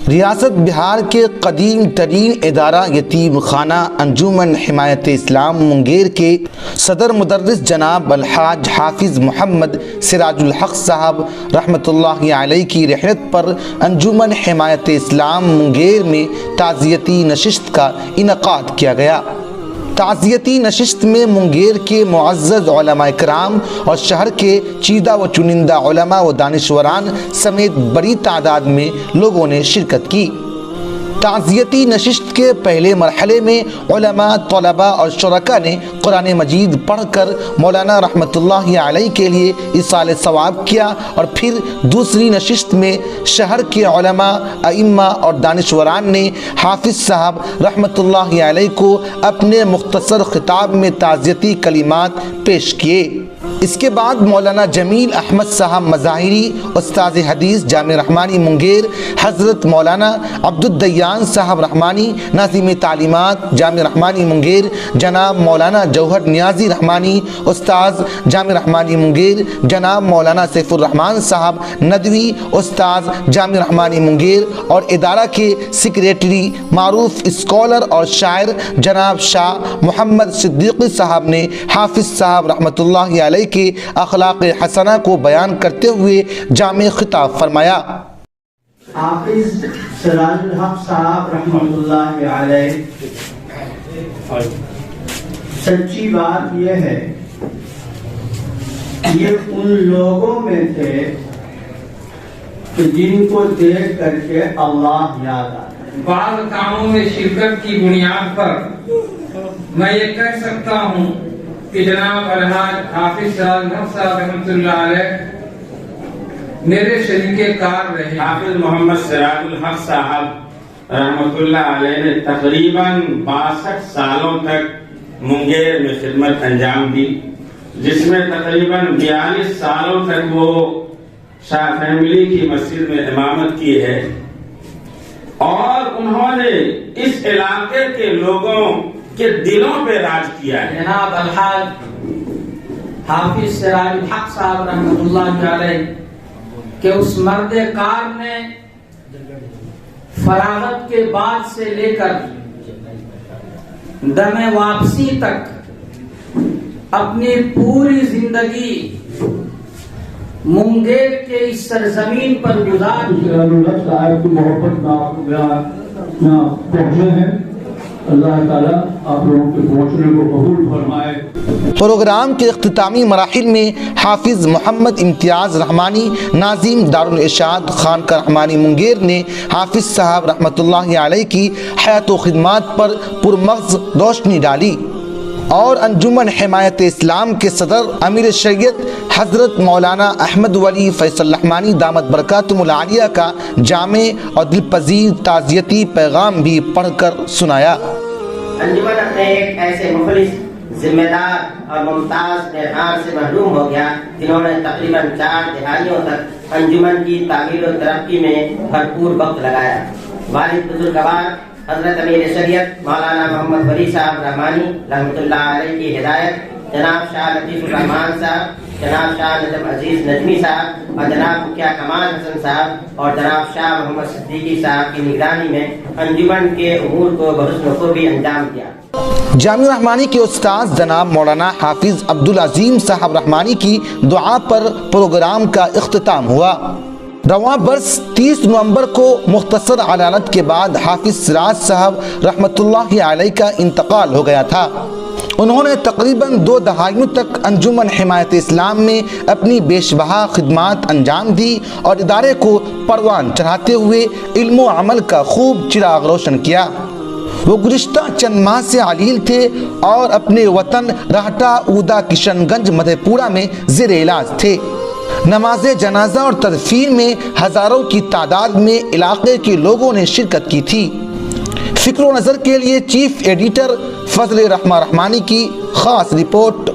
ریاست بہار کے قدیم ترین ادارہ یتیم خانہ انجمن حمایت اسلام منگیر کے صدر مدرس جناب الحاج حافظ محمد سراج الحق صاحب رحمۃ اللہ علیہ کی رحلت پر انجمن حمایت اسلام منگیر میں تعزیتی نشست کا انعقاد کیا گیا۔ تعزیتی نشست میں منگیر کے معزز علماء کرام اور شہر کے چیدہ و چنندہ علماء و دانشوران سمیت بڑی تعداد میں لوگوں نے شرکت کی۔ تعزیتی نشست کے پہلے مرحلے میں علماء، طلباء اور شرکاء نے قرآن مجید پڑھ کر مولانا رحمۃ اللہ علیہ کے لیے ایصال ثواب کیا، اور پھر دوسری نشست میں شہر کے علماء، ائمہ اور دانشوران نے حافظ صاحب رحمۃ اللہ علیہ کو اپنے مختصر خطاب میں تعزیتی کلمات پیش کیے۔ اس کے بعد مولانا جمیل احمد صاحب مظاہری، استاذ حدیث جامع رحمانی منگیر، حضرت مولانا عبدالدیان صاحب رحمانی، ناظم تعلیمات جامع رحمانی منگیر، جناب مولانا جوہر نیازی رحمانی، استاذ جامع رحمانی منگیر، جناب مولانا سیف الرحمان صاحب ندوی، استاذ جامع رحمانی منگیر، اور ادارہ کے سیکریٹری، معروف اسکالر اور شاعر جناب شاہ محمد صدیقی صاحب نے حافظ صاحب رحمۃ اللہ علیہ کے اخلاق حسنہ کو بیان کرتے ہوئے جامع خطاب فرمایا۔ حافظ سراج الحق صاحب رحمۃ اللہ علیہ، سچی بات یہ ہے، یہ ان لوگوں میں تھے کہ جن کو دیکھ کر کے اللہ یاد آتا۔ بعض کاموں میں شرکت کی بنیاد پر میں یہ کہہ سکتا ہوں کہ جناب الحاج حافظ سراج الحق صاحب رحمۃ اللہ علیہ میرے شریک کار رہے۔ حافظ محمد سراج الحق صاحب رحمۃ اللہ علیہ نے تقریباً 62 سالوں تک منگیر میں خدمت انجام دی، جس میں تقریباً 42 سالوں تک وہ شاہ فیملی کی مسجد میں امامت کی ہے، اور انہوں نے اس علاقے کے لوگوں کے دلوں پہ راج کیا ہے۔ جناب الحاج حافظ سراج الحق صاحب رحمۃ اللہ علیہ کہ اس مرد کار نے فراغت کے بعد سے لے کر دم واپسی تک اپنی پوری زندگی منگیر کے اس سرزمین پر گزار سراج الحق صاحب کی محبت میں پہنچے ہیں۔ اللہ تعالیٰ آپ لوگوں کے پہنچنے کو قبول فرمائے۔ پروگرام کے اختتامی مراحل میں حافظ محمد امتیاز رحمانی، ناظم دارالارشاد خانقاہ رحمانی منگیر نے حافظ صاحب رحمۃ اللہ علیہ کی حیات و خدمات پر پرمغز روشنی ڈالی، اور انجمن حمایت اسلام کے صدر امیر شریعت حضرت مولانا احمد ولی فیصل رحمانی دامت برکاتہم العالیہ کا جامع اور دلپذیر تعزیتی پیغام بھی پڑھ کر سنایا۔ انجمن اپنے ایک ایسے مخلص، ذمہ دار اور ممتاز مہمان سے محروم ہو گیا، جنہوں نے تقریباً 4 دہائیوں تک انجمن کی تعمیر و ترقی میں بھرپور وقت لگایا۔ والد بزرگوار حضرت امیر شریعت مولانا محمد ولی صاحب رحمانی رحمۃ اللہ علیہ کی ہدایت، جناب شاہ لطیف الرحمان صاحب، جناب شاہ نجم عزیز نجمی صاحب، اور جناب مکھیا کمال حسن صاحب اور جناب شاہ محمد صدیقی صاحب کی نگرانی میں انجمن کے امور کو بحسن خوبی انجام دیا۔ جامع رحمانی کے استاذ جناب مولانا حافظ عبدالعظیم صاحب رحمانی کی دعا پر پروگرام کا اختتام ہوا۔ رواں برس 30 نومبر کو مختصر علالت کے بعد حافظ سراج صاحب رحمۃ اللہ علیہ کا انتقال ہو گیا تھا۔ انہوں نے تقریباً 2 دہائیوں تک انجمن حمایت اسلام میں اپنی بیش بہا خدمات انجام دی، اور ادارے کو پروان چڑھاتے ہوئے علم و عمل کا خوب چراغ روشن کیا۔ وہ گزشتہ چند ماہ سے علیل تھے اور اپنے وطن راہٹا اودا کشن گنج مدھے پورہ میں زیر علاج تھے۔ نماز جنازہ اور تدفین میں ہزاروں کی تعداد میں علاقے کے لوگوں نے شرکت کی تھی۔ فکر و نظر کے لیے چیف ایڈیٹر فضل رحمہ رحمانی کی خاص رپورٹ۔